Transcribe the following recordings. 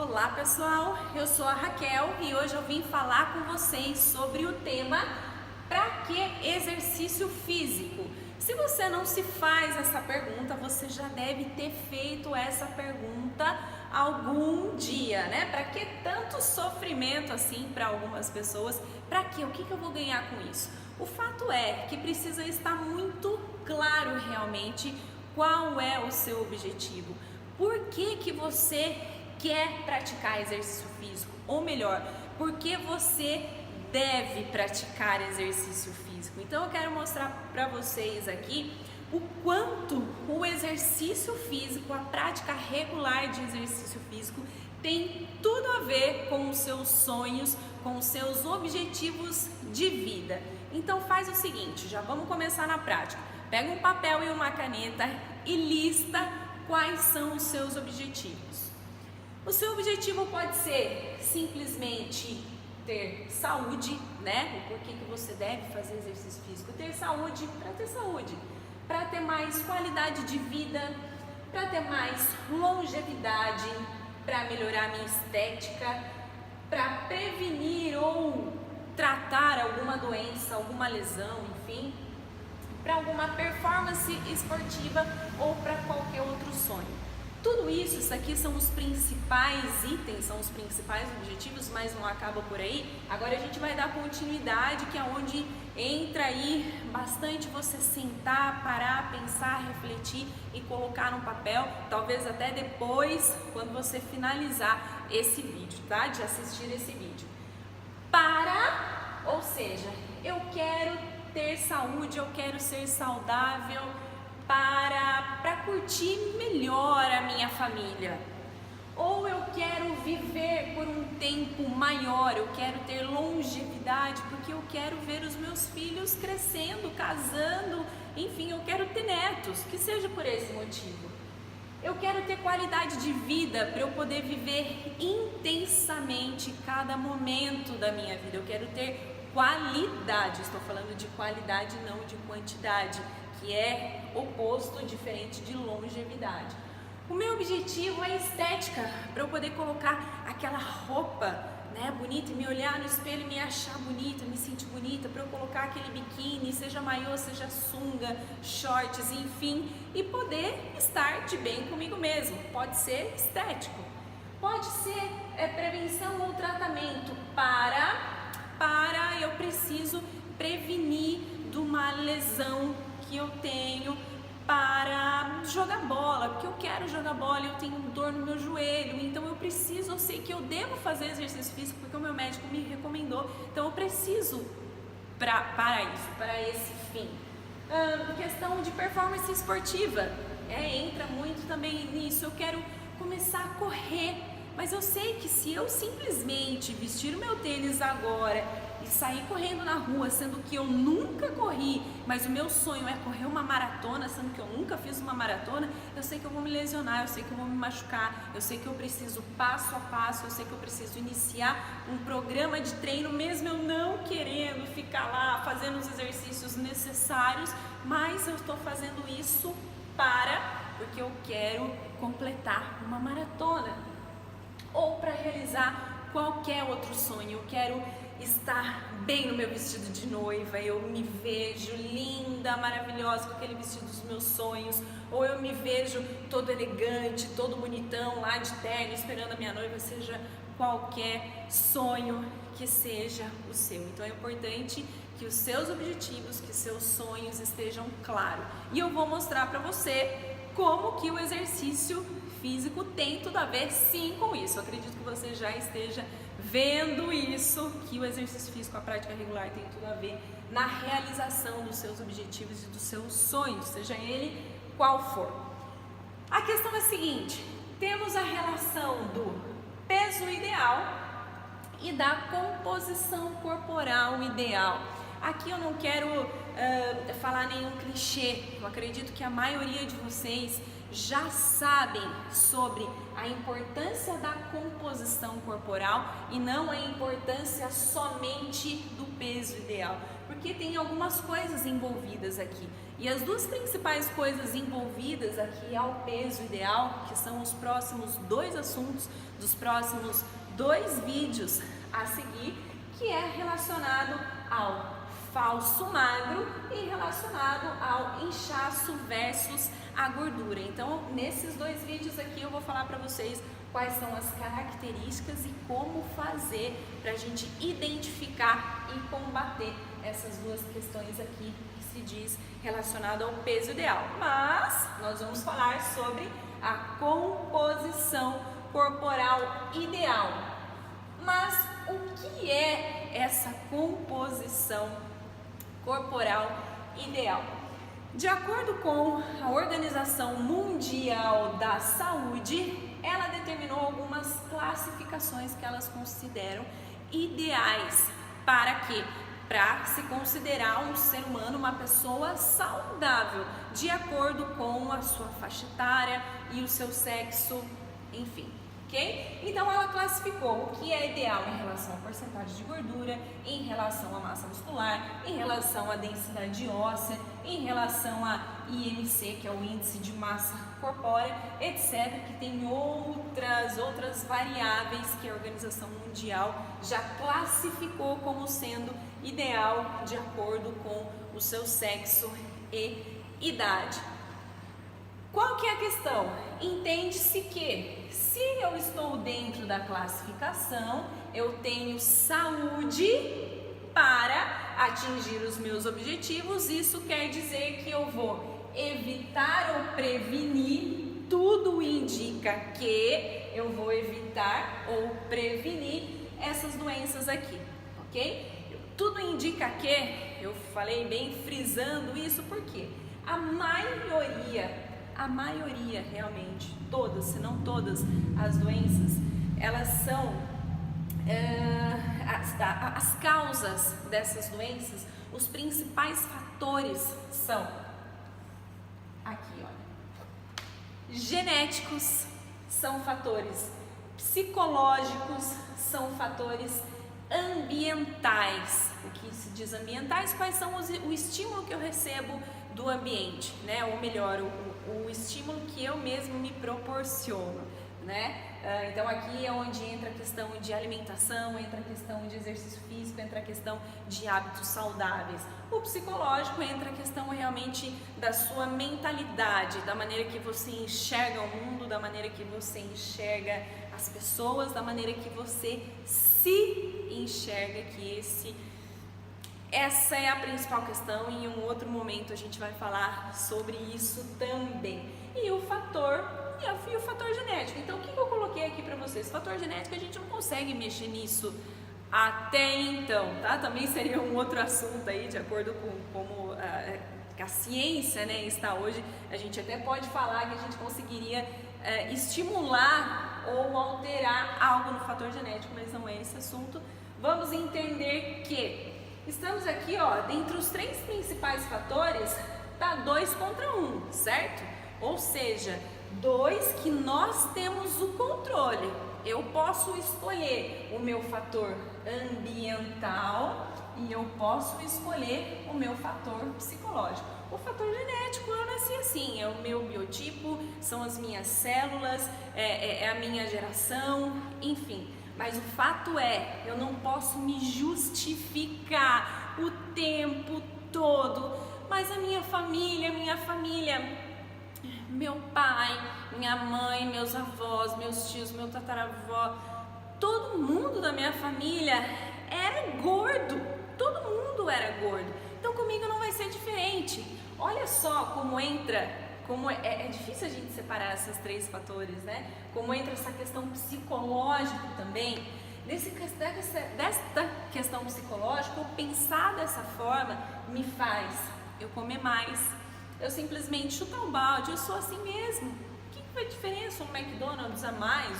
Olá pessoal, eu sou a Raquel e hoje eu vim falar com vocês sobre o tema "Pra que exercício físico?". Se você não se faz essa pergunta, você já deve ter feito essa pergunta algum dia, né? Pra que tanto sofrimento assim para algumas pessoas? Pra quê? O que eu vou ganhar com isso? O fato é que precisa estar muito claro realmente qual é o seu objetivo. Por que você quer praticar exercício físico? Ou melhor, por que você deve praticar exercício físico? Então eu quero mostrar para vocês aqui o quanto o exercício físico, a prática regular de exercício físico tem tudo a ver com os seus sonhos, com os seus objetivos de vida. Então faz o seguinte, já vamos começar na prática. Pega um papel e uma caneta e lista quais são os seus objetivos. O seu objetivo pode ser simplesmente ter saúde, né? O porquê que você deve fazer exercício físico? Ter saúde, para ter mais qualidade de vida, para ter mais longevidade, para melhorar a minha estética, para prevenir ou tratar alguma doença, alguma lesão, enfim, para alguma performance esportiva ou para qualquer outro sonho. Tudo isso aqui são os principais itens, são os principais objetivos, mas não acaba por aí. Agora a gente vai dar continuidade, que é onde entra aí bastante você sentar, parar, pensar, refletir e colocar no papel, talvez até depois, quando você finalizar esse vídeo, tá? De assistir esse vídeo. Ou seja, eu quero ter saúde, eu quero ser saudável para curtir melhor a minha família. Ou eu quero viver por um tempo maior, eu quero ter longevidade porque eu quero ver os meus filhos crescendo, casando, enfim, eu quero ter netos, que seja por esse motivo. Eu quero ter qualidade de vida para eu poder viver intensamente cada momento da minha vida. Eu quero ter qualidade, estou falando de qualidade, não de quantidade, que é oposto, diferente de longevidade. O meu objetivo é estética, para eu poder colocar aquela roupa, né, bonita, e me olhar no espelho e me achar bonita, me sentir bonita, para eu colocar aquele biquíni, seja maiô, seja sunga, shorts, enfim, e poder estar de bem comigo mesmo. Pode ser estético, pode ser prevenção ou tratamento para eu preciso prevenir de uma lesão que eu tenho para jogar bola, porque eu quero jogar bola, eu tenho dor no meu joelho, então eu sei que eu devo fazer exercício físico porque o meu médico me recomendou, então eu preciso para esse fim. Questão de performance esportiva, entra muito também nisso. Eu quero começar a correr, mas eu sei que se eu simplesmente vestir o meu tênis agora e sair correndo na rua, sendo que eu nunca corri, mas o meu sonho é correr uma maratona, sendo que eu nunca fiz uma maratona, eu sei que eu vou me lesionar, eu sei que eu vou me machucar, eu sei que eu preciso passo a passo, eu sei que eu preciso iniciar um programa de treino, mesmo eu não querendo ficar lá fazendo os exercícios necessários, mas eu estou fazendo isso porque eu quero completar uma maratona, ou para realizar qualquer outro sonho. Eu quero estar bem no meu vestido de noiva, eu me vejo linda, maravilhosa com aquele vestido dos meus sonhos, ou eu me vejo todo elegante, todo bonitão lá de terno esperando a minha noiva, seja qualquer sonho que seja o seu. Então é importante que os seus objetivos, que seus sonhos estejam claros. E eu vou mostrar para você como que o exercício físico tem tudo a ver sim com isso. Eu acredito que você já esteja vendo isso, que o exercício físico, a prática regular tem tudo a ver na realização dos seus objetivos e dos seus sonhos, seja ele qual for. A questão é a seguinte, temos a relação do peso ideal e da composição corporal ideal. Aqui eu não quero falar nenhum clichê, eu acredito que a maioria de vocês já sabem sobre a importância da composição corporal e não a importância somente do peso ideal, porque tem algumas coisas envolvidas aqui. E as duas principais coisas envolvidas aqui ao peso ideal, que são os próximos 2 assuntos dos próximos 2 vídeos a seguir, que é relacionado ao falso magro e relacionado ao inchaço versus a gordura. Então, nesses 2 vídeos aqui eu vou falar para vocês quais são as características e como fazer para a gente identificar e combater essas duas questões aqui que se diz relacionado ao peso ideal. Mas nós vamos falar sobre a composição corporal ideal. Mas o que é essa composição corporal ideal? De acordo com a Organização Mundial da Saúde, ela determinou algumas classificações que elas consideram ideais para quê? Para se considerar um ser humano, uma pessoa saudável, de acordo com a sua faixa etária e o seu sexo, enfim. Okay? Então ela classificou o que é ideal em relação à porcentagem de gordura, em relação à massa muscular, em relação à densidade óssea, em relação a IMC, que é o índice de massa corpórea, etc., que tem outras variáveis que a Organização Mundial já classificou como sendo ideal de acordo com o seu sexo e idade. Qual que é a questão? Entende-se que se eu estou dentro da classificação, eu tenho saúde para atingir os meus objetivos. Isso quer dizer que eu vou evitar ou prevenir, tudo indica que eu vou evitar ou prevenir essas doenças aqui, ok? Tudo indica que, eu falei bem frisando isso porque a maioria realmente, todas, se não todas as doenças, elas são, as causas dessas doenças, os principais fatores são, aqui olha, genéticos são fatores, psicológicos são fatores ambientais. O que se diz ambientais? Quais são o estímulo que eu recebo do ambiente, né? Ou melhor, o estímulo que eu mesmo me proporciono, né? Então aqui é onde entra a questão de alimentação, entra a questão de exercício físico, entra a questão de hábitos saudáveis. O psicológico entra a questão realmente da sua mentalidade, da maneira que você enxerga o mundo, da maneira que você enxerga as pessoas, da maneira que você se enxerga, essa é a principal questão e em um outro momento a gente vai falar sobre isso também. E o fator genético. Então o que eu coloquei aqui para vocês? O fator genético a gente não consegue mexer nisso até então, tá? Também seria um outro assunto aí, de acordo com como a ciência, né, está hoje. A gente até pode falar que a gente conseguiria estimular ou alterar algo no fator genético, mas não é esse assunto. Vamos entender que estamos aqui, ó, dentre os 3 principais fatores, tá 2 contra 1, certo? Ou seja, 2 que nós temos o controle. Eu posso escolher o meu fator ambiental e eu posso escolher o meu fator psicológico. O fator genético, eu nasci assim, é o meu biotipo, são as minhas células, é a minha geração, enfim. Mas o fato é, eu não posso me justificar o tempo todo. Mas a minha família, meu pai, minha mãe, meus avós, meus tios, meu tataravó, todo mundo da minha família era gordo. Todo mundo era gordo. Então comigo não vai ser diferente. Olha só como é difícil a gente separar esses 3 fatores, né? Como entra essa questão psicológica também. Desta questão psicológica, eu pensar dessa forma me faz eu comer mais, eu simplesmente chutar um balde, eu sou assim mesmo. O que faz diferença? Um McDonald's a mais,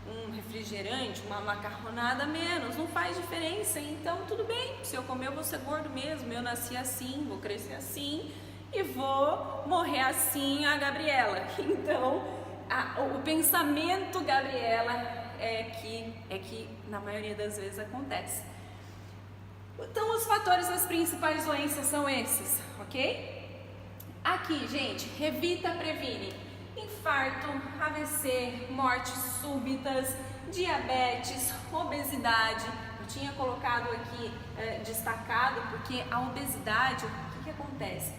um refrigerante, uma macarronada a menos, não faz diferença. Então tudo bem, se eu comer eu vou ser gordo mesmo, eu nasci assim, vou crescer assim e vou morrer assim, a Gabriela. Então o pensamento Gabriela é que na maioria das vezes acontece. Então os fatores das principais doenças são esses, ok? Aqui, gente, evita, previne infarto, AVC, mortes súbitas, diabetes, obesidade. Eu tinha colocado aqui destacado porque a obesidade, o que acontece?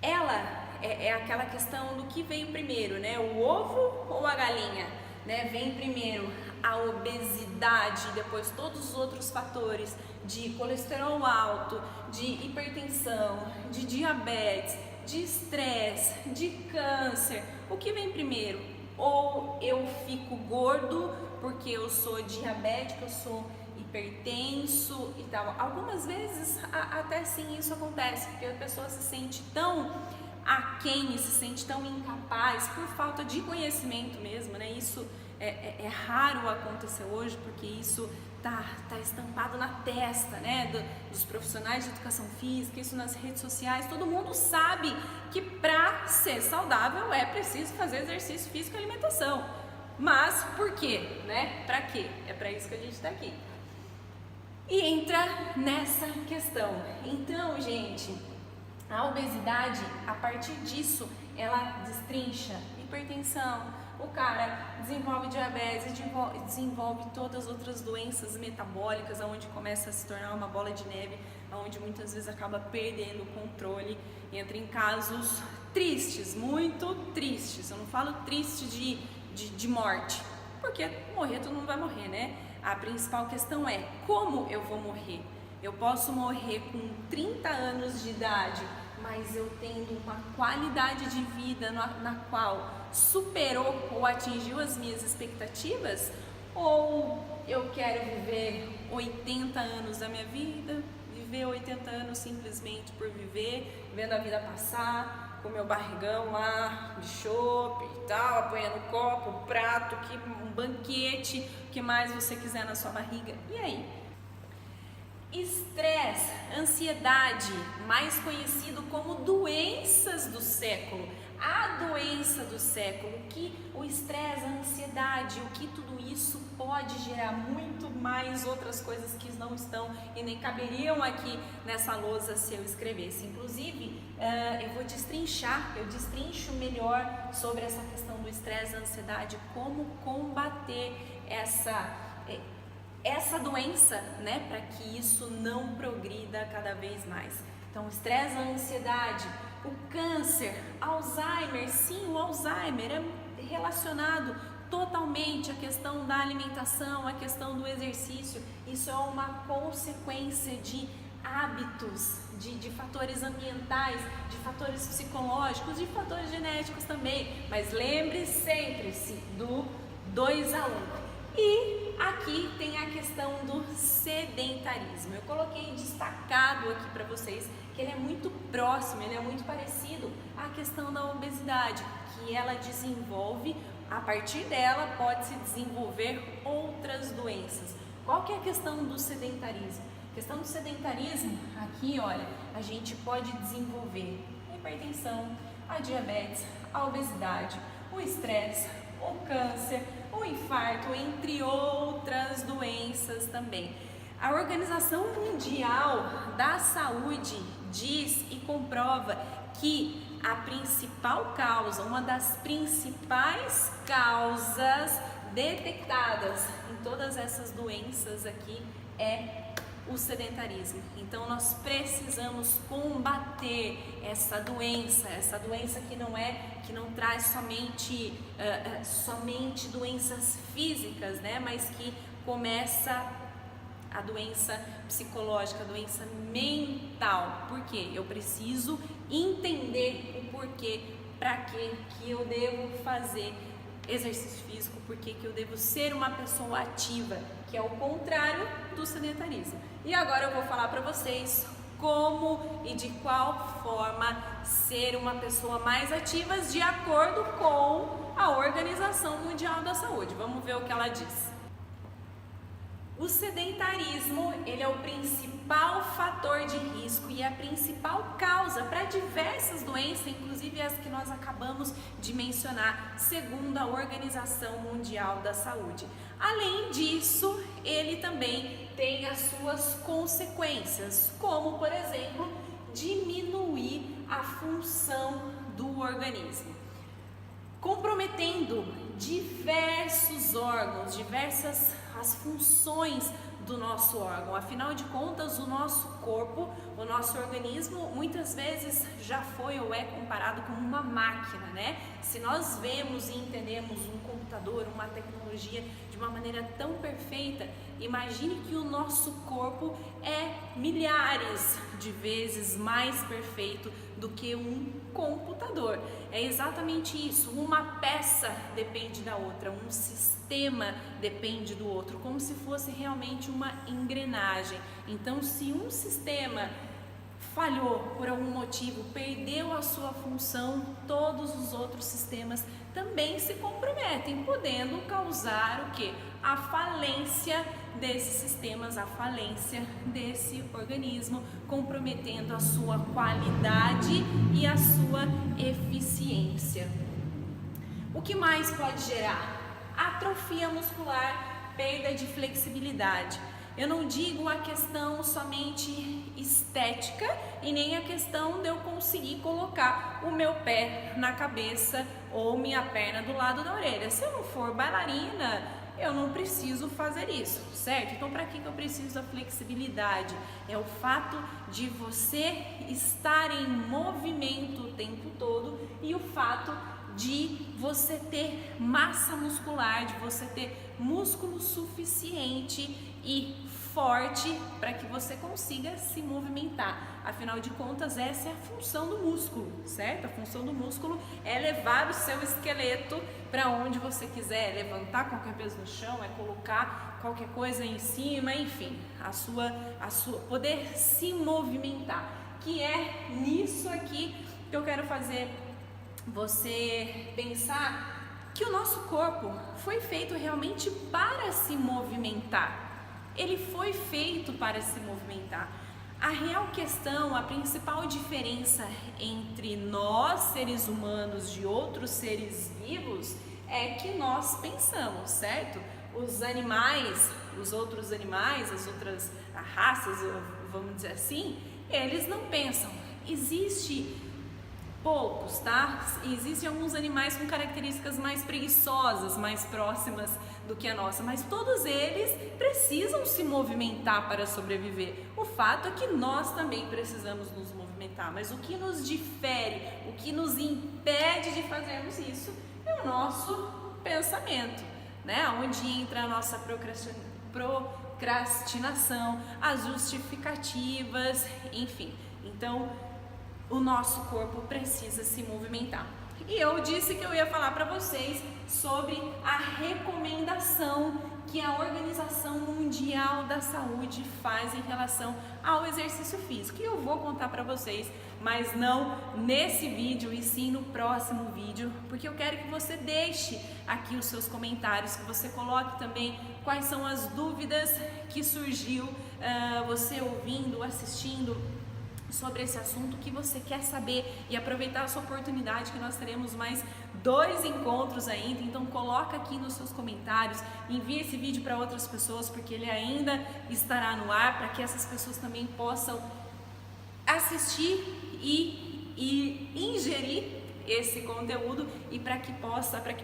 Ela é aquela questão do que veio primeiro, né? O ovo ou a galinha, né? Vem primeiro a obesidade, depois todos os outros fatores de colesterol alto, de hipertensão, de diabetes, de estresse, de câncer. O que vem primeiro? Ou eu fico gordo porque eu sou diabético, eu sou hipertenso e tal. Algumas vezes até sim isso acontece, porque a pessoa se sente tão aquém, se sente tão incapaz por falta de conhecimento mesmo, né? Isso é raro acontecer hoje, porque isso tá estampado na testa, né, dos profissionais de educação física, isso nas redes sociais. Todo mundo sabe que para ser saudável é preciso fazer exercício físico e alimentação. Mas por quê, né? Para quê? É para isso que a gente está aqui. E entra nessa questão. Então, gente, a obesidade, a partir disso, ela destrincha hipertensão, o cara desenvolve diabetes, desenvolve todas as outras doenças metabólicas, onde começa a se tornar uma bola de neve, onde muitas vezes acaba perdendo o controle, entra em casos tristes, muito tristes. Eu não falo triste de morte, porque morrer tu não vai morrer, né? A principal questão é como eu vou morrer. Eu posso morrer com 30 anos de idade, mas eu tendo uma qualidade de vida na qual superou ou atingiu as minhas expectativas, ou eu quero viver 80 anos da minha vida, viver 80 anos simplesmente por viver, vendo a vida passar, com meu barrigão lá de chopp e tal, apanhando copo, prato, um banquete, o que mais você quiser na sua barriga. E aí? Estresse, ansiedade, mais conhecido como doenças do século. A doença do século, que o estresse, a ansiedade, o que tudo isso pode gerar, muito mais outras coisas que não estão e nem caberiam aqui nessa lousa se eu escrevesse. Inclusive, eu destrincho melhor sobre essa questão do estresse, a ansiedade, como combater essa doença, né, para que isso não progrida cada vez mais. Então, o estresse, a ansiedade, o câncer, Alzheimer, sim, o Alzheimer é relacionado totalmente à questão da alimentação, à questão do exercício. Isso é uma consequência de hábitos, de fatores ambientais, de fatores psicológicos, de fatores genéticos também. Mas lembre sempre-se do 2 a 1. E aqui tem a questão do sedentarismo. Eu coloquei destacado aqui para vocês que ele é muito próximo, ele é muito parecido à questão da obesidade, que ela desenvolve, a partir dela pode-se desenvolver outras doenças. Qual que é a questão do sedentarismo? A questão do sedentarismo, aqui olha, a gente pode desenvolver a hipertensão, a diabetes, a obesidade, o estresse, o câncer, o infarto, entre outras doenças também. A Organização Mundial da Saúde diz e comprova que a principal causa, uma das principais causas detectadas em todas essas doenças aqui é o sedentarismo. Então nós precisamos combater essa doença que não traz somente doenças físicas, né? Mas que começa a doença psicológica, a doença mental. Por quê? Eu preciso entender o porquê, para que eu devo fazer exercício físico, porque que eu devo ser uma pessoa ativa, que é o contrário do sedentarismo. E agora eu vou falar para vocês como e de qual forma ser uma pessoa mais ativa de acordo com a Organização Mundial da Saúde. Vamos ver o que ela diz. O sedentarismo, ele é o principal fator de risco e a principal causa para diversas doenças, inclusive as que nós acabamos de mencionar, segundo a Organização Mundial da Saúde. Além disso, ele também tem as suas consequências, como, por exemplo, diminuir a função do organismo, comprometendo diversos órgãos, diversas as funções do nosso órgão. Afinal de contas, o nosso corpo, o nosso organismo, muitas vezes já foi ou é comparado com uma máquina, né? Se nós vemos e entendemos um computador, uma tecnologia de uma maneira tão perfeita, imagine que o nosso corpo é milhares de vezes mais perfeito do que um computador. É exatamente isso, uma peça depende da outra, um sistema depende do outro, como se fosse realmente uma engrenagem. Então, se um sistema falhou por algum motivo, perdeu a sua função, todos os outros sistemas também se comprometem, podendo causar o quê? A falência desses sistemas, a falência desse organismo, comprometendo a sua qualidade e a sua eficiência. O que mais pode gerar? Atrofia muscular, perda de flexibilidade. Eu não digo a questão somente estética e nem a questão de eu conseguir colocar o meu pé na cabeça ou minha perna do lado da orelha. Se eu não for bailarina, eu não preciso fazer isso, certo? Então, para que eu preciso da flexibilidade? É o fato de você estar em movimento o tempo todo e o fato de você ter massa muscular, de você ter músculo suficiente e forte para que você consiga se movimentar. Afinal de contas, essa é a função do músculo, certo? A função do músculo é levar o seu esqueleto para onde você quiser, levantar qualquer peso no chão, é colocar qualquer coisa em cima, enfim, a sua poder se movimentar, que é nisso aqui que eu quero fazer você pensar que o nosso corpo foi feito realmente para se movimentar. Ele foi feito para se movimentar. A real questão, a principal diferença entre nós, seres humanos, de outros seres vivos, é que nós pensamos, certo? Os animais, os outros animais, as outras raças, vamos dizer assim, eles não pensam. Existe poucos, tá? Existem alguns animais com características mais preguiçosas, mais próximas do que a nossa, mas todos eles precisam se movimentar para sobreviver. O fato é que nós também precisamos nos movimentar, mas o que nos difere, o que nos impede de fazermos isso é o nosso pensamento, né? Onde entra a nossa procrastinação, as justificativas, enfim. Então, o nosso corpo precisa se movimentar. E eu disse que eu ia falar para vocês sobre a recomendação que a Organização Mundial da Saúde faz em relação ao exercício físico. E eu vou contar para vocês, mas não nesse vídeo e sim no próximo vídeo, porque eu quero que você deixe aqui os seus comentários, que você coloque também quais são as dúvidas que surgiu você ouvindo, assistindo sobre esse assunto, que você quer saber, e aproveitar essa oportunidade que nós teremos mais 2 encontros ainda. Então coloca aqui nos seus comentários, envie esse vídeo para outras pessoas, porque ele ainda estará no ar, para que essas pessoas também possam assistir e ingerir esse conteúdo, e para que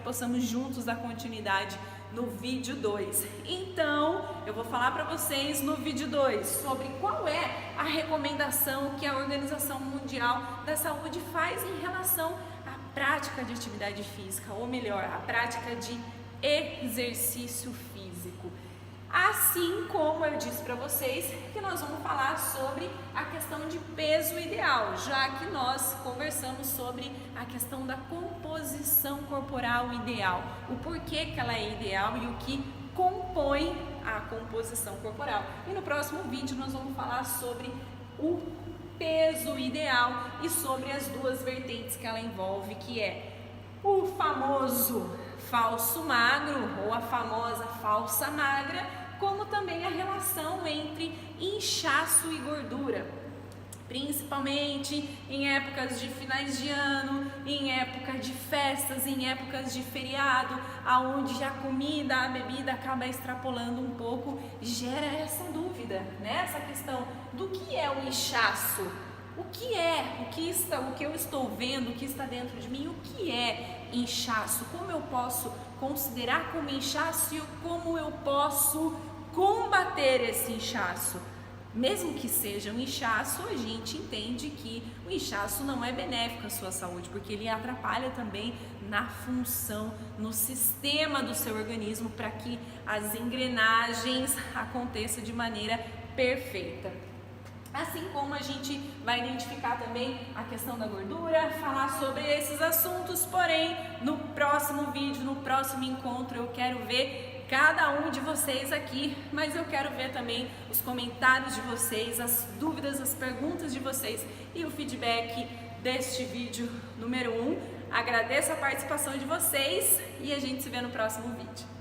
possamos juntos dar continuidade no vídeo 2. Então, eu vou falar para vocês no vídeo 2 sobre qual é a recomendação que a Organização Mundial da Saúde faz em relação à prática de atividade física, ou melhor, a prática de exercício físico. Assim como eu disse para vocês que nós vamos falar sobre a questão de peso ideal, já que nós conversamos sobre a questão da composição corporal ideal, o porquê que ela é ideal e o que compõe a composição corporal. E no próximo vídeo nós vamos falar sobre o peso ideal e sobre as 2 vertentes que ela envolve, que é o famoso falso magro ou a famosa falsa magra, como também a relação entre inchaço e gordura, principalmente em épocas de finais de ano, em época de festas, em épocas de feriado, aonde a comida, a bebida acaba extrapolando um pouco, gera essa dúvida, né? Essa questão do que é o inchaço. o que eu estou vendo, o que está dentro de mim, o que é inchaço, como eu posso considerar como inchaço e como eu posso combater esse inchaço. Mesmo que seja um inchaço, a gente entende que o inchaço não é benéfico à sua saúde, porque ele atrapalha também na função, no sistema do seu organismo, para que as engrenagens aconteçam de maneira perfeita. Assim como a gente vai identificar também a questão da gordura, falar sobre esses assuntos, porém no próximo vídeo, no próximo encontro, eu quero ver cada um de vocês aqui, mas eu quero ver também os comentários de vocês, as dúvidas, as perguntas de vocês e o feedback deste vídeo número 1. Agradeço a participação de vocês e a gente se vê no próximo vídeo.